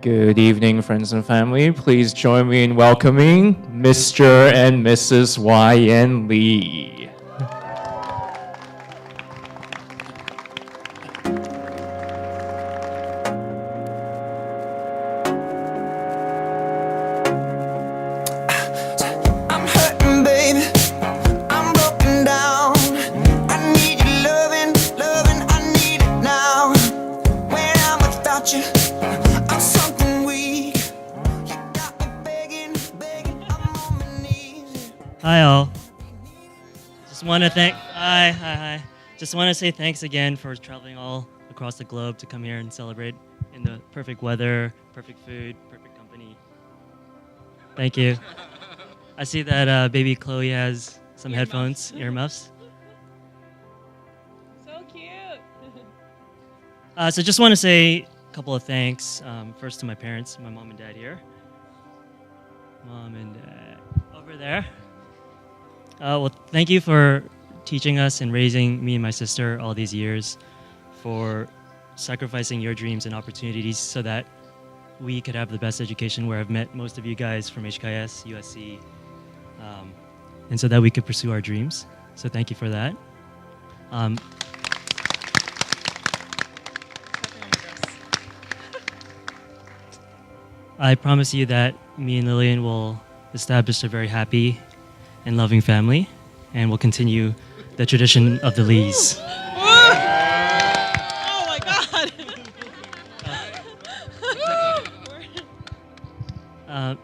Good evening, friends and family. Please join me in welcoming Mr. and Mrs. Waiyin Lee. I'm hurting, baby. I'm broken down. I need your loving, I need it now. When I'm without you, I'm something weak. You got me begging, I'm on my knees. Hi all. Just want to thank. Hi. Just want to say thanks again for traveling all across the globe to come here and celebrate in the perfect weather, perfect food, perfect company. Thank you. I see that baby Chloe has some headphones, earmuffs. So cute. So just want to say a couple of thanks. First to my parents, my mom and dad here. Mom and dad over there. Well, thank you for teaching us and raising me and my sister all these years, for sacrificing your dreams and opportunities so that we could have the best education, where I've met most of you guys from HKS, USC, and so that we could pursue our dreams. So thank you for that. I promise you that me and Lillian will establish a very happy and loving family, and will continue the tradition of the Lees. Oh my God.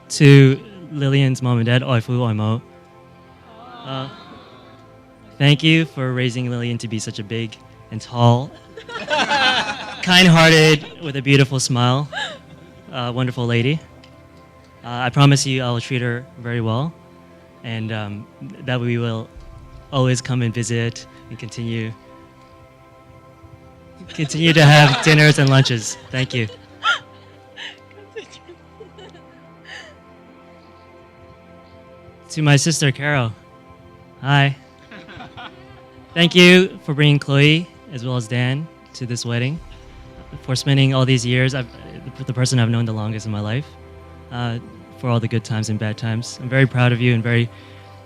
To Lillian's mom and dad, Oifu Oimo. Thank you for raising Lillian to be such a big and tall, kind-hearted, with a beautiful smile, wonderful lady. I promise you I will treat her very well, and that we will always come and visit and continue to have dinners and lunches. Thank you. To my sister Carol, hi. Thank you for bringing Chloe as well as Dan to this wedding, for spending all these years. The person I've known the longest in my life, for all the good times and bad times. I'm very proud of you and very,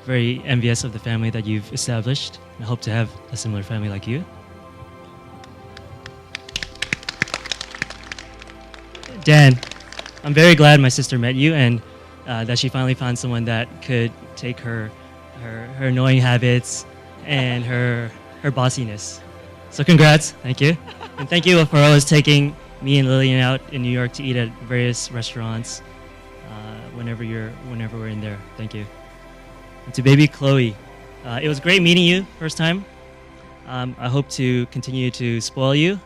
very envious of the family that you've established. I hope to have a similar family like you. Dan, I'm very glad my sister met you, and that she finally found someone that could take her annoying habits and her bossiness. So congrats, thank you. And thank you for always taking me and Lillian out in New York to eat at various restaurants whenever we're in there. Thank you. And to baby Chloe, it was great meeting you first time. I hope to continue to spoil you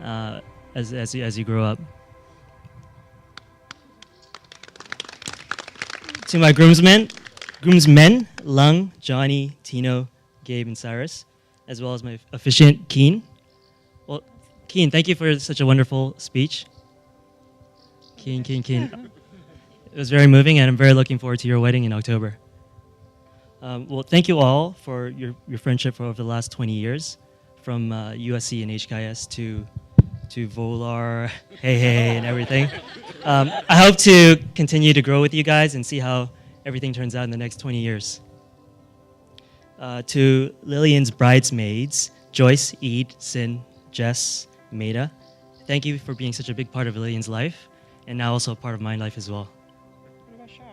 as you grow up. To my groomsmen, Lung, Johnny, Tino, Gabe, and Cyrus, as well as my officiant, Keen. Well, Keen, thank you for such a wonderful speech. Keen. It was very moving, and I'm very looking forward to your wedding in October. Well, thank you all for your friendship for over the last 20 years, from USC and HKS to Volar, hey, and everything. I hope to continue to grow with you guys and see how everything turns out in the next 20 years. To Lillian's bridesmaids, Joyce, Eid, Sin, Jess, Maida, thank you for being such a big part of Lillian's life, and now also a part of my life as well. What about Shar?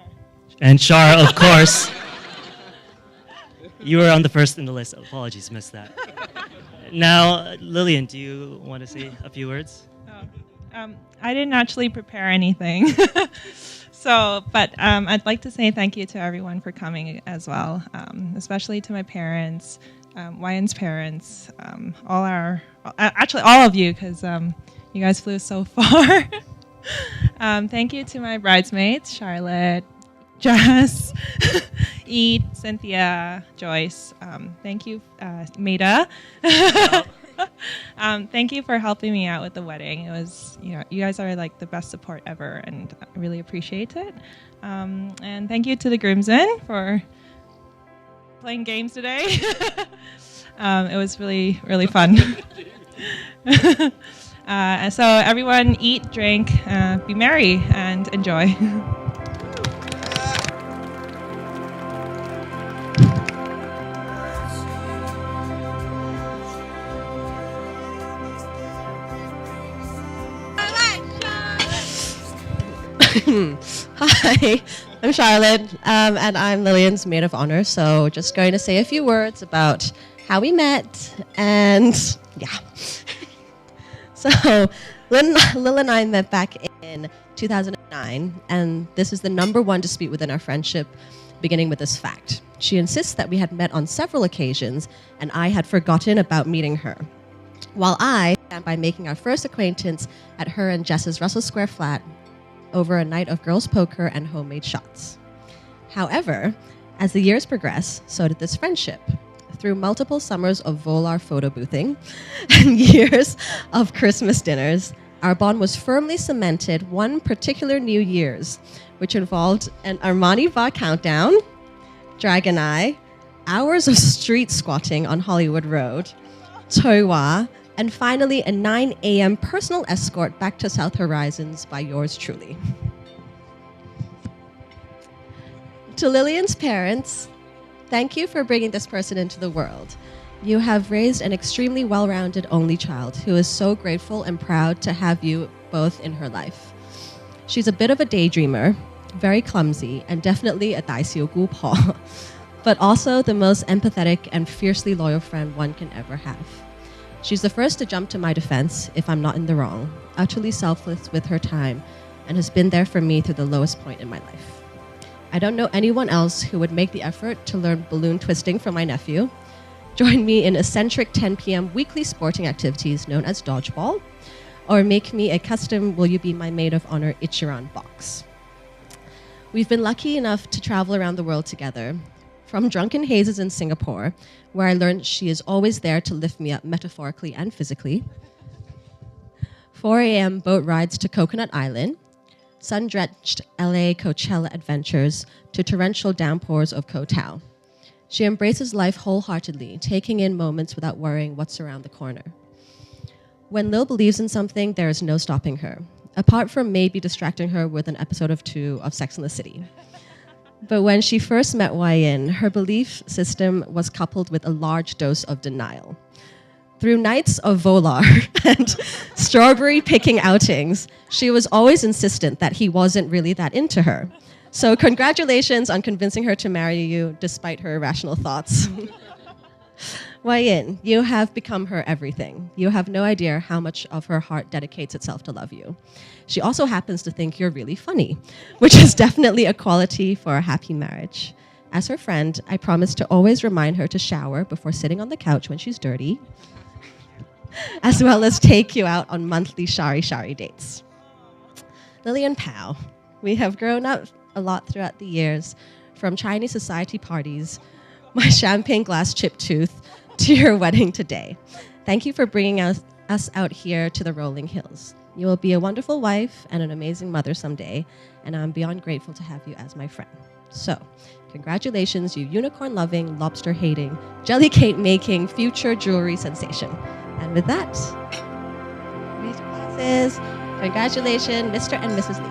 And Shar, of course. You were on the first in the list. Apologies, missed that. Now, Lillian, do you want to say a few words? I didn't actually prepare anything. But I'd like to say thank you to everyone for coming as well, especially to my parents, Waiyan's parents, all of you, because you guys flew so far. Thank you to my bridesmaids, Charlotte, Jess, Eid, Cynthia, Joyce. Thank you, Maida. Thank you for helping me out with the wedding. It was, you guys are like the best support ever, and I really appreciate it. And thank you to the groomsmen for playing games today. It was really, really fun. So everyone eat, drink, be merry, and enjoy. Hi, I'm Charlotte, and I'm Lillian's maid of honor. So, just going to say a few words about how we met, and yeah. So, Lil and I met back in 2009, and this is the #1 dispute within our friendship, beginning with this fact. She insists that we had met on several occasions, and I had forgotten about meeting her. While I began by making our first acquaintance at her and Jess's Russell Square flat over a night of girls' poker and homemade shots. However, as the years progressed, so did this friendship. Through multiple summers of Volar photo boothing and years of Christmas dinners, our bond was firmly cemented one particular New Year's, which involved an Armani bar countdown, Dragon Eye, hours of street squatting on Hollywood Road, Toiwa, and finally a 9 a.m. personal escort back to South Horizons by yours truly. To Lillian's parents, thank you for bringing this person into the world. You have raised an extremely well-rounded only child who is so grateful and proud to have you both in her life. She's a bit of a daydreamer, very clumsy, and definitely a daisio gupo, but also the most empathetic and fiercely loyal friend one can ever have. She's the first to jump to my defense if I'm not in the wrong, utterly selfless with her time, and has been there for me through the lowest point in my life. I don't know anyone else who would make the effort to learn balloon twisting from my nephew, join me in eccentric 10 p.m. weekly sporting activities known as dodgeball, or make me a custom Will You Be My Maid of Honor Ichiran box. We've been lucky enough to travel around the world together, from drunken hazes in Singapore, where I learned she is always there to lift me up metaphorically and physically, 4 a.m. boat rides to Coconut Island, sun-drenched LA Coachella adventures to torrential downpours of Koh Tao. She embraces life wholeheartedly, taking in moments without worrying what's around the corner. When Lil believes in something, there is no stopping her, apart from maybe distracting her with an episode or 2 of Sex and the City. But when she first met Waiyin, her belief system was coupled with a large dose of denial. Through nights of Volar and strawberry picking outings, she was always insistent that he wasn't really that into her. So congratulations on convincing her to marry you despite her irrational thoughts. Waiyin, you have become her everything. You have no idea how much of her heart dedicates itself to love you. She also happens to think you're really funny, which is definitely a quality for a happy marriage. As her friend, I promise to always remind her to shower before sitting on the couch when she's dirty, as well as take you out on monthly shari dates. Lillian Pao, we have grown up a lot throughout the years, from Chinese society parties, my champagne glass chipped tooth, to your wedding today. Thank you for bringing us out here to the rolling hills. You will be a wonderful wife and an amazing mother someday, and I'm beyond grateful to have you as my friend. So, congratulations, you unicorn-loving, lobster-hating, jelly cake-making, future jewelry sensation. And with that, raise your glasses. Congratulations, Mr. and Mrs. Lee.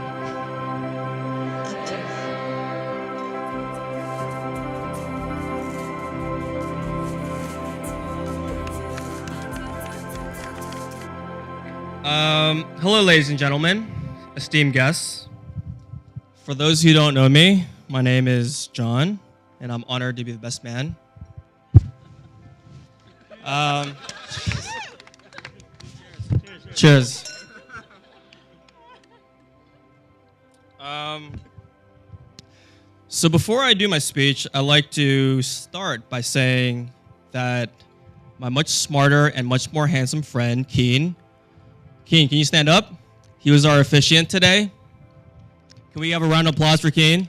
Hello, ladies and gentlemen, esteemed guests. For those who don't know me, my name is John, and I'm honored to be the best man. Cheers. So before I do my speech, I'd like to start by saying that my much smarter and much more handsome friend, Keen, can you stand up? He was our officiant today. Can we have a round of applause for Keen?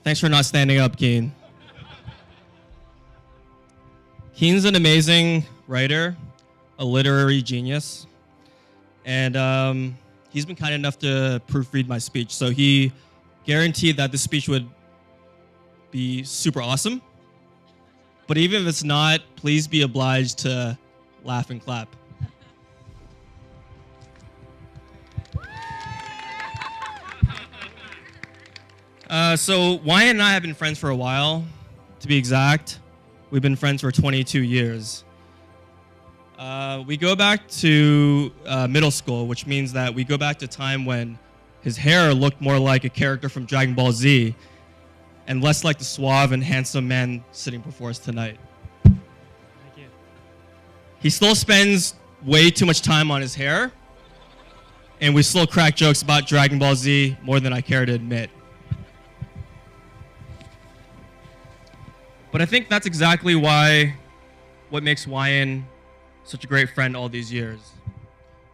Thanks for not standing up, Keen. Keen's an amazing writer, a literary genius, and he's been kind enough to proofread my speech. So he guaranteed that this speech would be super awesome. But even if it's not, please be obliged to laugh and clap. So Wyatt and I have been friends for a while. To be exact, we've been friends for 22 years. We go back to middle school, which means that we go back to a time when his hair looked more like a character from Dragon Ball Z and less like the suave and handsome man sitting before us tonight. Thank you. He still spends way too much time on his hair, and we still crack jokes about Dragon Ball Z more than I care to admit. But I think that's exactly what makes Waiyin such a great friend all these years.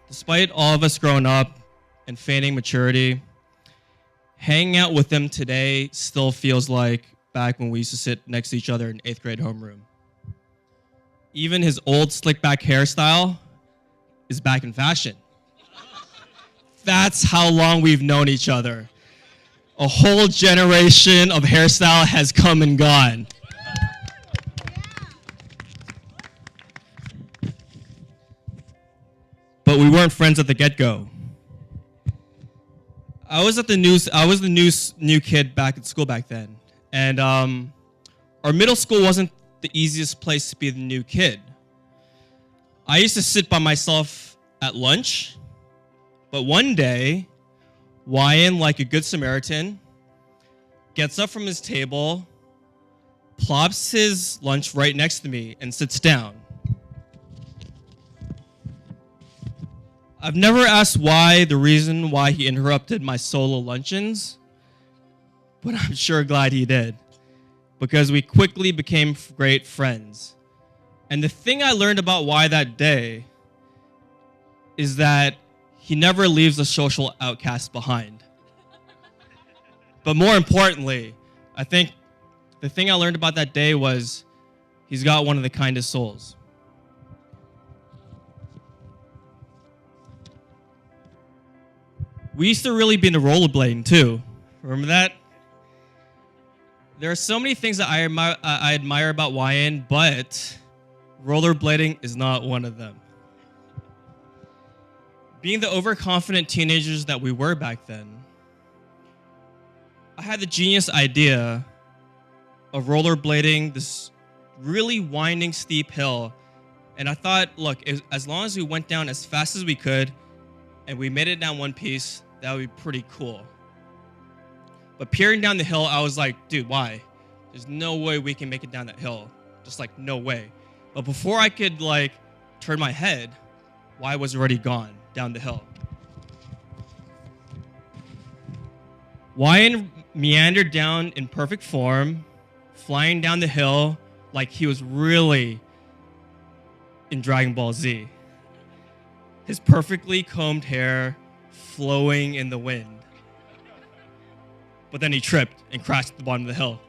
Despite all of us growing up and feigning maturity, hanging out with him today still feels like back when we used to sit next to each other in 8th grade homeroom. Even his old slick back hairstyle is back in fashion. That's how long we've known each other. A whole generation of hairstyle has come and gone. But we weren't friends at the get-go. I was the new kid back at school back then. And our middle school wasn't the easiest place to be the new kid. I used to sit by myself at lunch, but one day, Waiyin, like a good Samaritan, gets up from his table, plops his lunch right next to me, and sits down. I've never asked the reason why he interrupted my solo luncheons, but I'm sure glad he did, because we quickly became great friends. And the thing I learned about why that day is that he never leaves a social outcast behind. But more importantly, I think the thing I learned about that day was he's got one of the kindest souls. We used to really be into rollerblading too. Remember that? There are so many things that I admire about Waiyin, but rollerblading is not one of them. Being the overconfident teenagers that we were back then, I had the genius idea of rollerblading this really winding, steep hill. And I thought, look, as long as we went down as fast as we could and we made it down one piece, that would be pretty cool. But peering down the hill, I was like, dude, why? There's no way we can make it down that hill. Just like, no way. But before I could turn my head, Y was already gone down the hill. Waiyin meandered down in perfect form, flying down the hill like he was really in Dragon Ball Z. His perfectly combed hair flowing in the wind. But then he tripped and crashed at the bottom of the hill.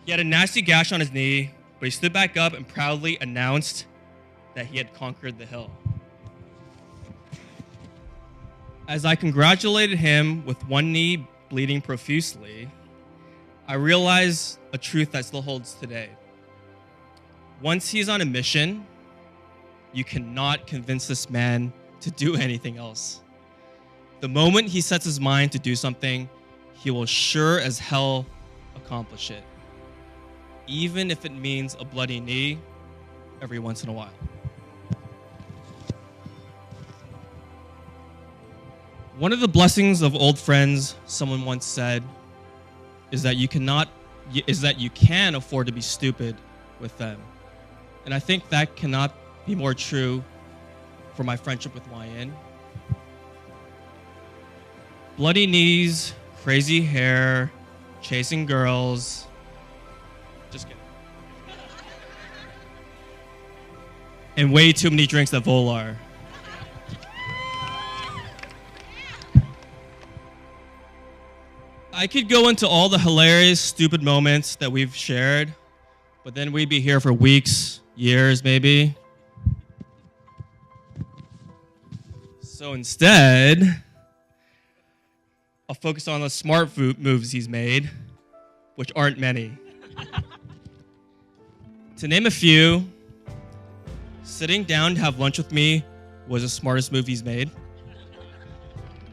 He had a nasty gash on his knee, but he stood back up and proudly announced that he had conquered the hill. As I congratulated him with one knee bleeding profusely, I realized a truth that still holds today. Once he's on a mission, you cannot convince this man to do anything else. The moment he sets his mind to do something, he will sure as hell accomplish it, even if it means a bloody knee every once in a while. One of the blessings of old friends, someone once said, is that you can afford to be stupid with them. And I think that cannot be more true for my friendship with Waiyin. Bloody knees, crazy hair, chasing girls. Just kidding. And way too many drinks at Volar. I could go into all the hilarious, stupid moments that we've shared, but then we'd be here for weeks, years maybe. So instead, I'll focus on the smart moves he's made, which aren't many. To name a few, sitting down to have lunch with me was the smartest move he's made.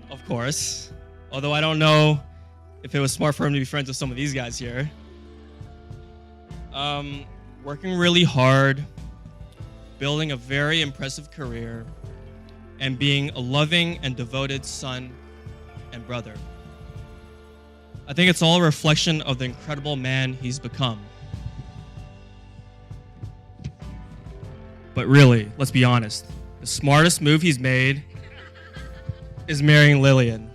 Of course. Although I don't know if it was smart for him to be friends with some of these guys here. Working really hard, building a very impressive career, and being a loving and devoted son and brother. I think it's all a reflection of the incredible man he's become. But really, let's be honest, the smartest move he's made is marrying Lillian.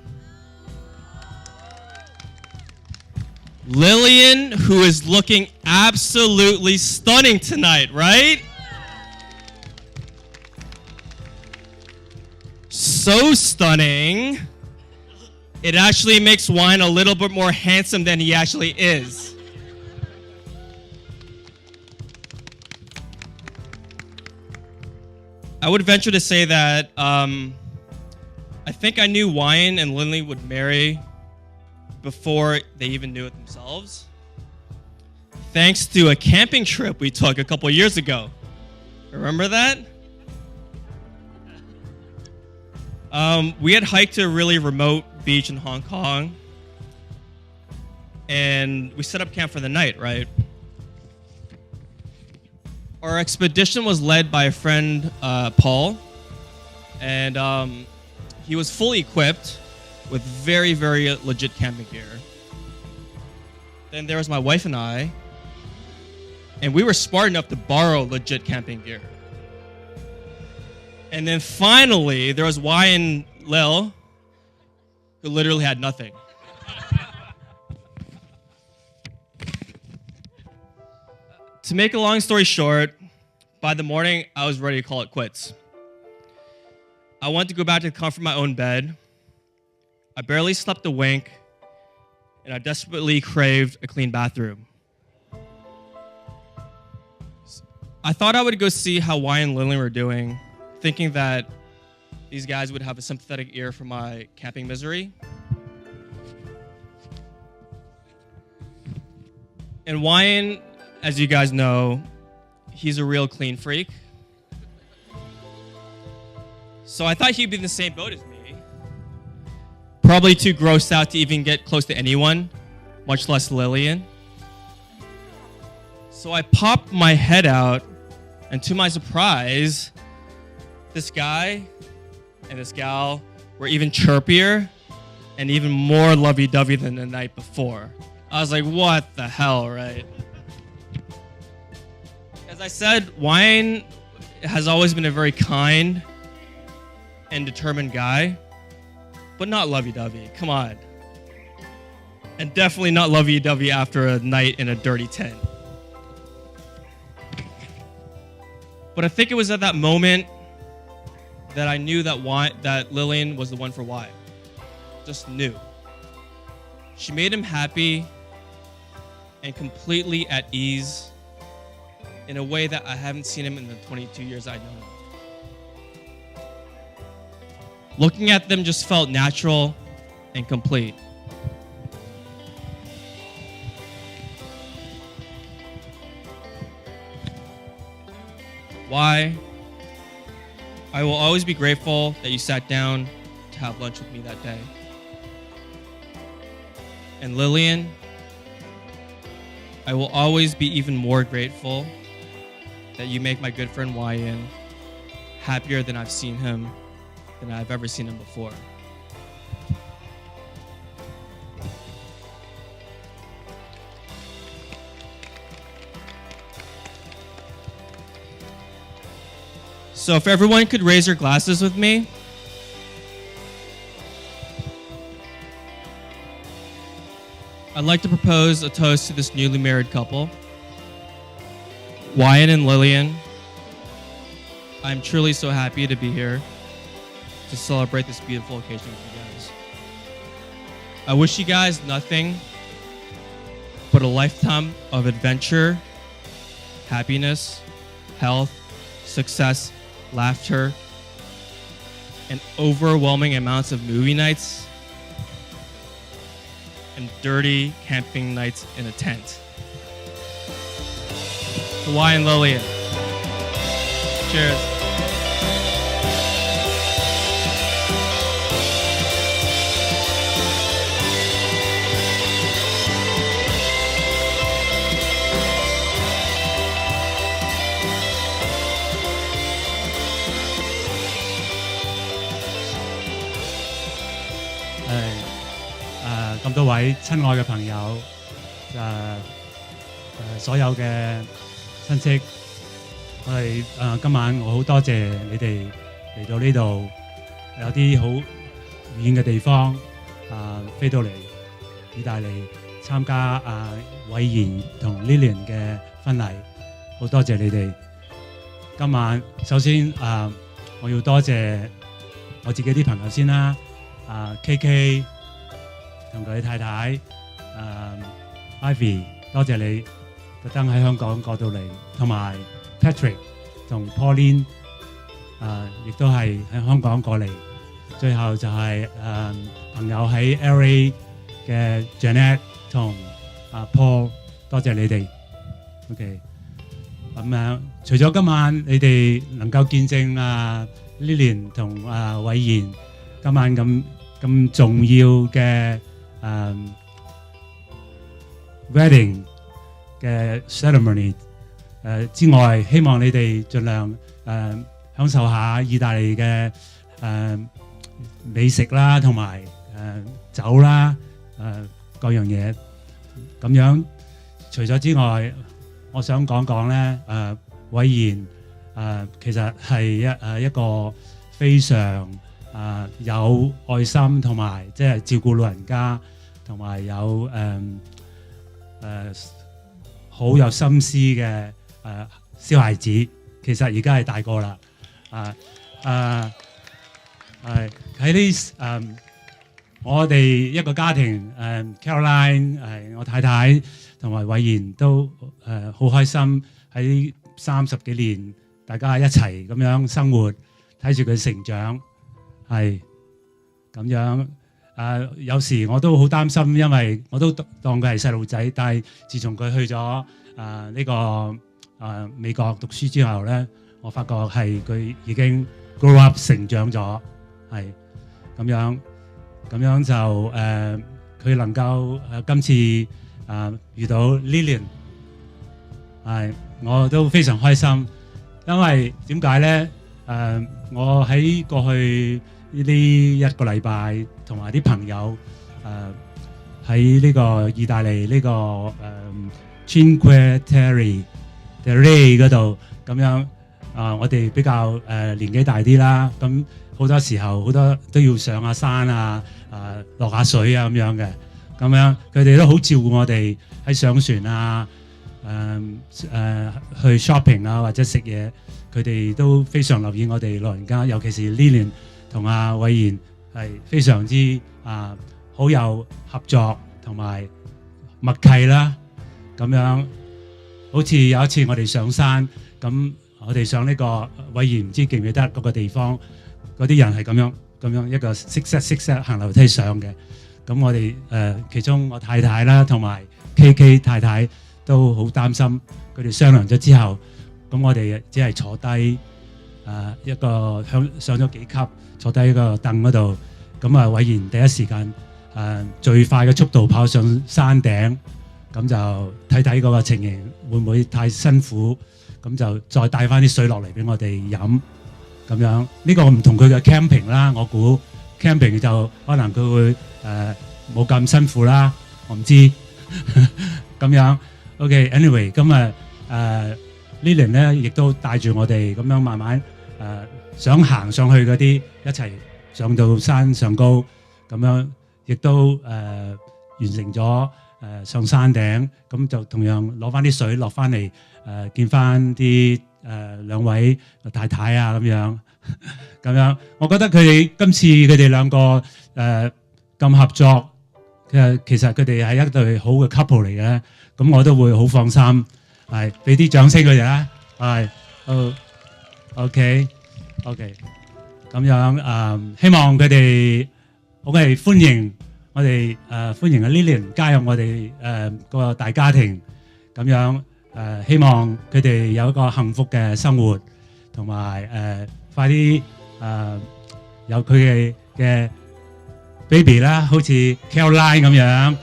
Lillian, who is looking absolutely stunning tonight, right? So stunning, it actually makes Waiyin a little bit more handsome than he actually is. I would venture to say that I think I knew Waiyin and Lillian would marry before they even knew it themselves, thanks to a camping trip we took a couple years ago. Remember that? We had hiked to a really remote beach in Hong Kong, and we set up camp for the night, right? Our expedition was led by a friend, Paul, and he was fully equipped with very, very legit camping gear. Then there was my wife and I, and we were smart enough to borrow legit camping gear. And then finally, there was Waiyin and Lil, who literally had nothing. To make a long story short, by the morning, I was ready to call it quits. I wanted to go back to the comfort of my own bed. I barely slept a wink, and I desperately craved a clean bathroom. I thought I would go see how Waiyin and Lillian were doing, thinking that these guys would have a sympathetic ear for my camping misery. And Waiyin, as you guys know, he's a real clean freak. So I thought he'd be in the same boat as me. Probably too grossed out to even get close to anyone, much less Lillian. So I popped my head out, and to my surprise, this guy and this gal were even chirpier and even more lovey-dovey than the night before. I was like, what the hell, right? As I said, Waiyin has always been a very kind and determined guy, but not lovey-dovey. Come on. And definitely not lovey-dovey after a night in a dirty tent. But I think it was at that moment that I knew that Lillian was the one for Waiyin. Just knew. She made him happy and completely at ease in a way that I haven't seen him in the 22 years I've known him. Looking at them just felt natural and complete. Why? I will always be grateful that you sat down to have lunch with me that day. And Lillian, I will always be even more grateful that you make my good friend Waiyin happier than I've seen him, than I've ever seen him before. So if everyone could raise their glasses with me. I'd like to propose a toast to this newly married couple. Waiyin and Lillian, I'm truly so happy to be here to celebrate this beautiful occasion with you guys. I wish you guys nothing but a lifetime of adventure, happiness, health, success, laughter, and overwhelming amounts of movie nights and dirty camping nights in a tent. to Waiyin and Lillian. Cheers.咁多位親愛嘅朋友，所有嘅親戚，我哋今晚我好多謝你哋嚟到呢度，有啲好遠嘅地方飛到嚟意大利參加偉賢同 Lillian 嘅婚禮，好多謝你哋。今晚首先我要多謝我自己啲朋友先啦，KK。同佢太太Ivy， 多謝你特登喺香港過到嚟，同埋 Patrick 同 Pauline， 亦都係喺香港過嚟。最後就係朋友喺 LA 嘅 Janet 同Paul， 多謝你哋。OK， 咁樣除咗今晚你哋能夠見證Lillian 同偉賢今晚咁重要嘅wedding 嘅 ceremony 之外，希望你哋盡量享受下意大利嘅美食啦，同埋酒啦，各樣嘢。咁樣除咗之外，我想講講咧，偉賢其實係一個非常有愛心同埋即係照顧老人家，同埋有好有心思嘅小孩子。其實而家係大個啦，喺呢我哋一個家庭Caroline 我太太同埋偉賢都好開心喺30幾年大家一齊咁樣生活，睇住佢成長。係咁樣有時我都好擔心，因為我都當佢係細路仔，但係自從佢去咗呢個美國讀書之後咧，我發覺係佢已經 grow up 成長咗，係咁樣就佢能夠今次遇到 Lillian， 係我都非常開心，因為點解咧？我喺過去呢一個禮拜同埋啲朋友喺呢個意大利呢個Cinque Terre 嗰度咁樣我哋比較年紀大啲啦，咁好多時候好多都要上下山落下水咁樣嘅，咁樣佢哋都好照顧我哋喺上船去 shopping 或者食嘢，佢哋都非常留意我哋老人家，尤其是 Lillian 同偉賢係非常之好有合作同埋默契啦。咁樣好似有一次我哋上山，咁我哋上呢個偉賢唔知記唔記得嗰個地方，嗰啲人係咁樣一個識行樓梯上嘅。咁我哋其中我太太啦同埋 KK 太太都好擔心，佢哋商量咗之後，咁我哋只係坐低一個上咗幾級，坐低一個凳嗰度，咁偉賢第一時間最快嘅速度跑上山頂，咁就睇嗰個情形會唔會太辛苦，咁就再帶翻啲水落嚟俾我哋飲，咁樣呢個唔同佢嘅 camping 啦，我估 camping 就可能佢會冇咁辛苦啦，我唔知咁樣。OK，anyway， 今日Lillian 咧亦都帶住我哋咁樣慢慢想行上去嗰啲一齊上到山上高，咁樣亦都完成咗上山頂，咁就同樣攞翻啲水落翻嚟見翻啲兩位太太咁樣咁樣。我覺得佢哋今次佢哋兩個咁合作，其實佢哋係一對好嘅 couple 嚟嘅，咁我都會好放心，係俾啲掌聲佢哋啦，係OK，咁樣希望佢哋歡迎我哋歡迎Lillian 加入我哋個大家庭，咁樣希望佢哋有一個幸福嘅生活，同埋快啲有佢嘅 baby 啦，好似 Caroline 咁樣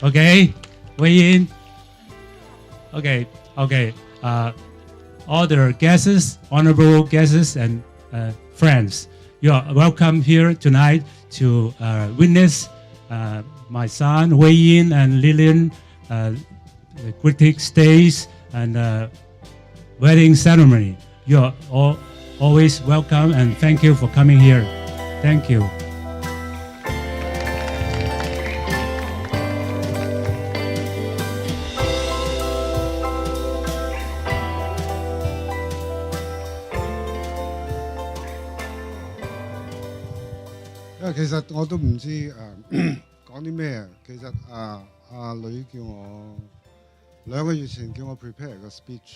OK， Waiyin OK all the guests, honorable guests and friends, you are welcome here tonight to witness my son Waiyin and Lillian the critic stage and wedding ceremony. You are all always welcome and thank you for coming here. Thank you. Because 其實我都唔知講啲咩。其實阿女叫我2個月前叫我 prepare 個 speech，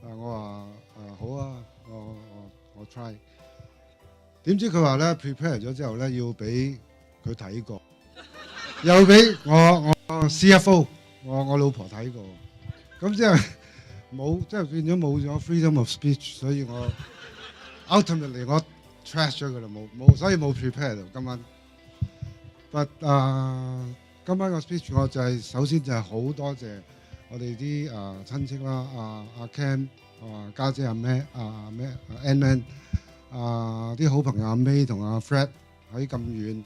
我話好啊，我 try。點知佢話咧 prepare 咗之後咧要俾佢睇過，又俾我 CFO 我老婆睇過，咁即係冇，即係變咗冇咗 freedom of speech， 所以我 ultimately 我 trash 咗佢啦，冇，所以冇 prepare 到今晚。But 今晚個 speech 我就係首先就係好多謝我哋啲親戚啦，阿 Cam， 家姐阿 May， Ann， 啲好朋友阿 May 同阿 Fred 喺咁遠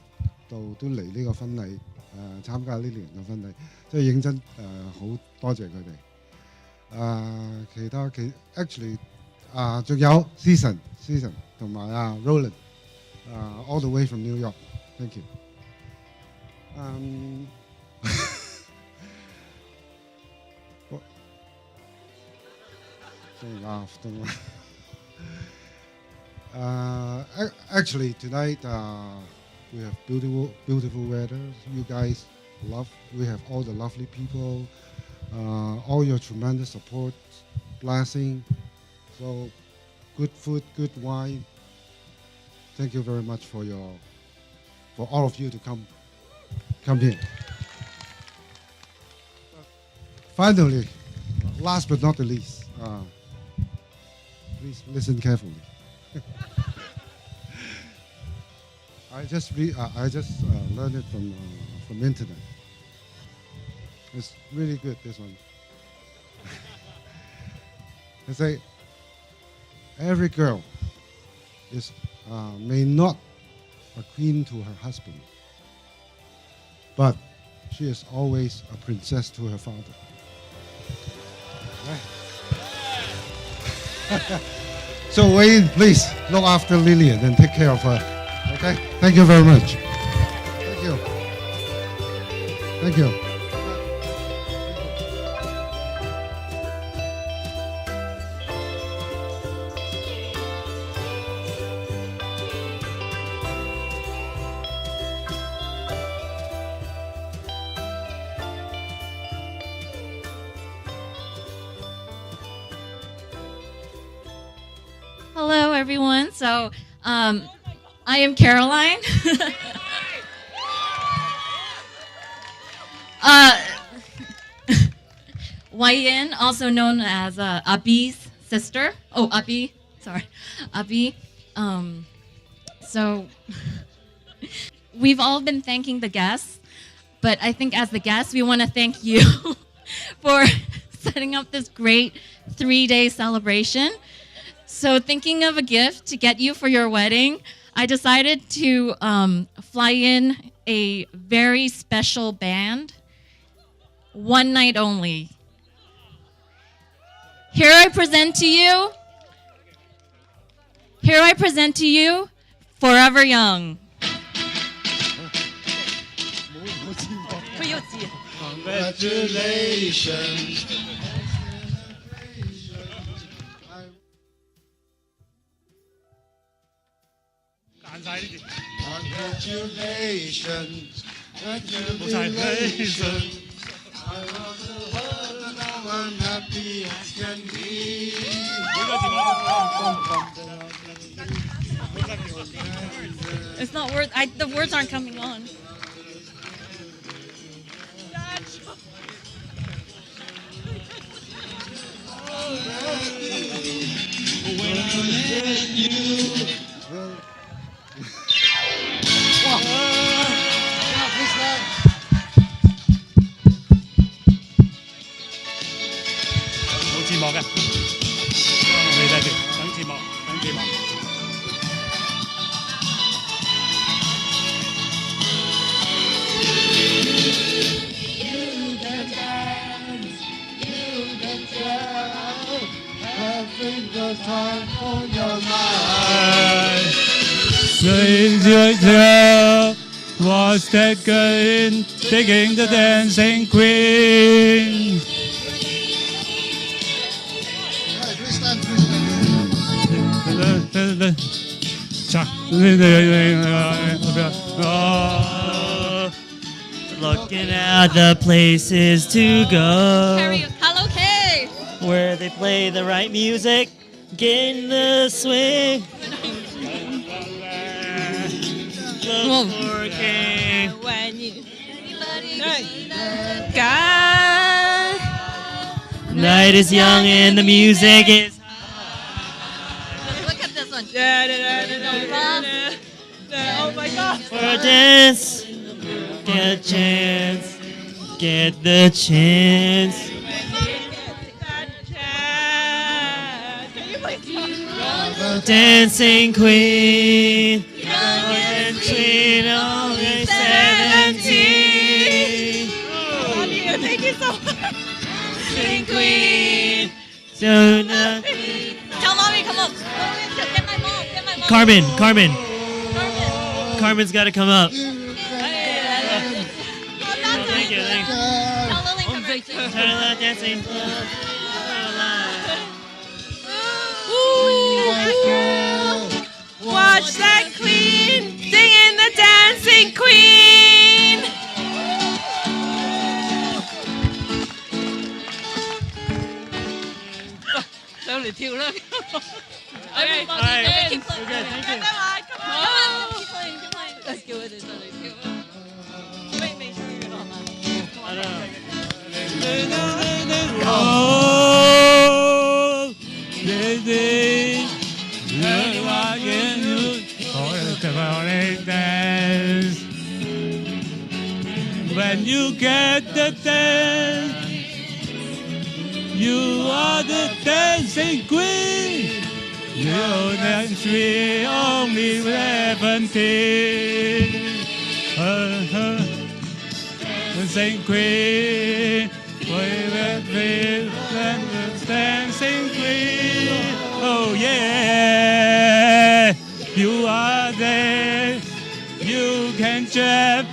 度都嚟呢個婚禮參加呢年嘅婚禮，即係認真好多謝佢哋。其他actually 仲有 Season 同埋Roland all the way from New York. Thank you. Don't laugh. Actually, tonight we have beautiful weather. You guys we have all the lovely people, all your tremendous support, blessing. So, good food, good wine. Thank you very much for all of you to come here. Finally, last but not the least, please listen carefully. I just learned it from internet. It's really good, this one. They say every girl is may not a queen to her husband, but she is always a princess to her father. So Waiyin, please look after Lillian and take care of her. Okay? Thank you very much. Thank you. Thank you. Hello, everyone. So, I am Caroline. Waiyin, also known as Abi's sister. Oh, Abi. Sorry, Abi. So, we've all been thanking the guests, but I think as the guests, we want to thank you for setting up this great 3-day celebration. So thinking of a gift to get you for your wedding, I decided to fly in a very special band, one night only. Here I present to you, Forever Young. Congratulations. Congratulations. Congratulations. I love the world and now I'm happy as can be. It's not worth. The words aren't coming on. the time on your mind. Sing your tale was that girl taking the dancing queen. Looking at the places to go Karaoke. where they play the right music, get in the swing. Look for king. When you God. Night is young and the music is Look at this one. Oh my God. for a dance. Get a chance. Get the chance. Can you please Dancing queen. Young queen, only 17. love you. Thank you so much. Dancing queen. So now, Tell mommy, come up. Get my mom. Get my mom. Carmen. Carmen. Carmen's got to come up. Oh, Thank you. Thank you. Tell Lillian come back too. Turn dancing. Watch that queen singing the dancing queen. Alright. Keep playing. We're good. Thank you. Come on. Keep playing. Keep playing. Let's go with it. Wait, make sure you're not loud. I know. Oh, baby, what can you dance? When you get the dance, you are the dancing queen. You dance me only 17. Dancing queen, dancing queen. Oh yeah, you are there. You can jump,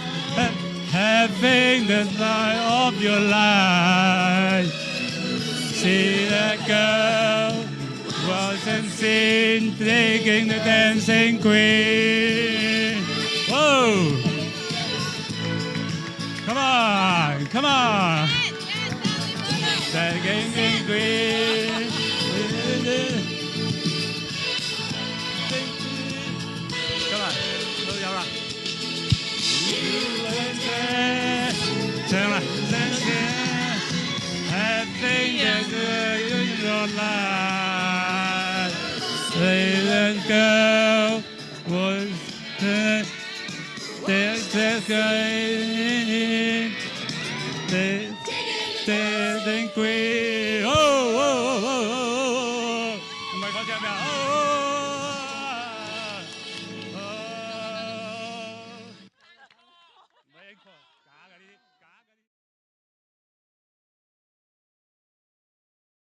having the night of your life. See that girl wasn't seen taking the dancing queen. Whoa! Come on, come on. Dancing queen. Come on, move your rock. Having the girl in your life. That girl was the guy